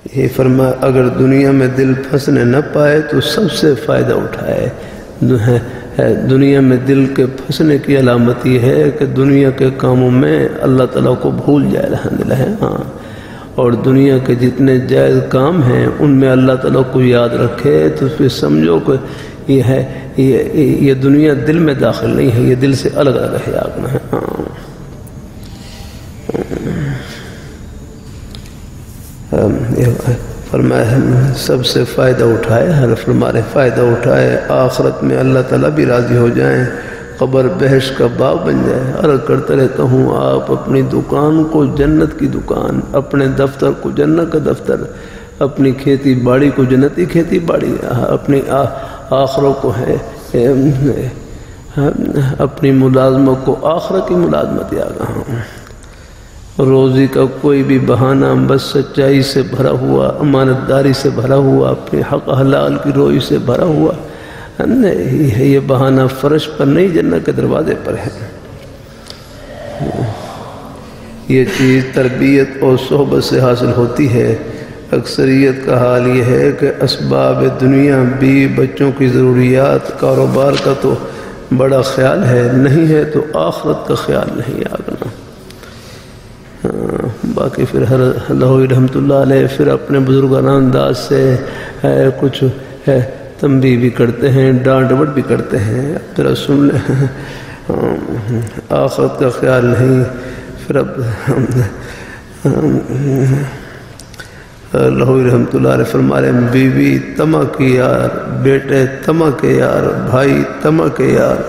یہ فرمایا اگر دنیا میں دل پھنسنے نہ پائے تو سب سے فائدہ اٹھائے. دنیا میں دل کے پھنسنے کی علامت یہ ہے کہ دنیا کے کاموں میں اللہ تعالیٰ کو بھول جائے. الحمدللہ. ہاں، اور دنیا کے جتنے جائز کام ہیں ان میں اللہ تعالیٰ کو یاد رکھے تو پھر سمجھو کہ یہ ہے یہ دنیا دل میں داخل نہیں ہے، یہ دل سے الگ الگ ہے. آگنا ہے. فرمایا سب سے فائدہ اٹھائے. ہر فرمائے فائدہ اٹھائے، آخرت میں اللہ تعالیٰ بھی راضی ہو جائیں، قبر بہشت کا باغ بن جائے. عرض کرتا رہتا ہوں آپ اپنی دکان کو جنت کی دکان، اپنے دفتر کو جنت کا دفتر، اپنی کھیتی باڑی کو جنتی کھیتی باڑی، اپنی آخروں کو ہے اپنی ملازمت کو آخرت کی ملازمت یاد. روزی کا کوئی بھی بہانہ بس سچائی سے بھرا ہوا، امانت داری سے بھرا ہوا، اپنے حق حلال کی روئی سے بھرا ہوا نہیں ہے. یہ بہانہ فرش پر نہیں، جنت کے دروازے پر ہے. یہ چیز تربیت اور صحبت سے حاصل ہوتی ہے. اکثریت کا حال یہ ہے کہ اسباب دنیا، بیوی بچوں کی ضروریات، کاروبار کا تو بڑا خیال ہے، نہیں ہے تو آخرت کا خیال نہیں. آگنا باقی پھر اللہ رحمۃ اللہ علیہ پھر اپنے بزرگانہ انداز سے کچھ تنبیہ بھی کرتے ہیں، ڈانٹ ڈپٹ بھی کرتے ہیں. ذرا سن لیں، آخرت کا خیال نہیں. پھر اب اللہ رحمۃ اللہ علیہ فرمارے بیوی طمع کی یار، بیٹے طمع کے یار، بھائی طمع کے یار،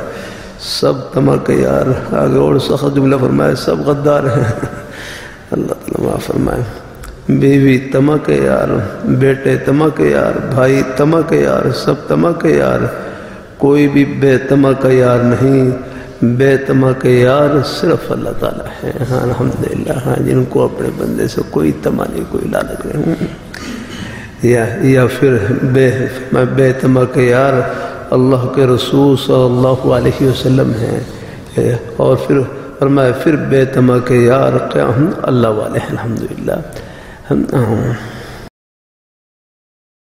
سب طمع کے یار. آگے اور سخت جملہ فرمائے سب غدار ہیں. اللہ تعالیٰ معاف فرمائے. بیوی طمع کے یار، بیٹے طمع کے یار، بھائی طمع کے یار، سب طمع کے یار. کوئی بھی بے طمع کا یار نہیں. بے طمع کے یار صرف اللہ تعالیٰ ہے. ہاں الحمدللہ. ہاں جن کو اپنے بندے سے کوئی طمع نہیں، کوئی لالچ نہیں. یا پھر بے طمع کے یار اللہ کے رسول صلی اللہ علیہ وسلم ہیں. اور پھر فرمایا پھر بے طمع کے یار کیا ہم اللہ والے ہیں. الحمدللہ.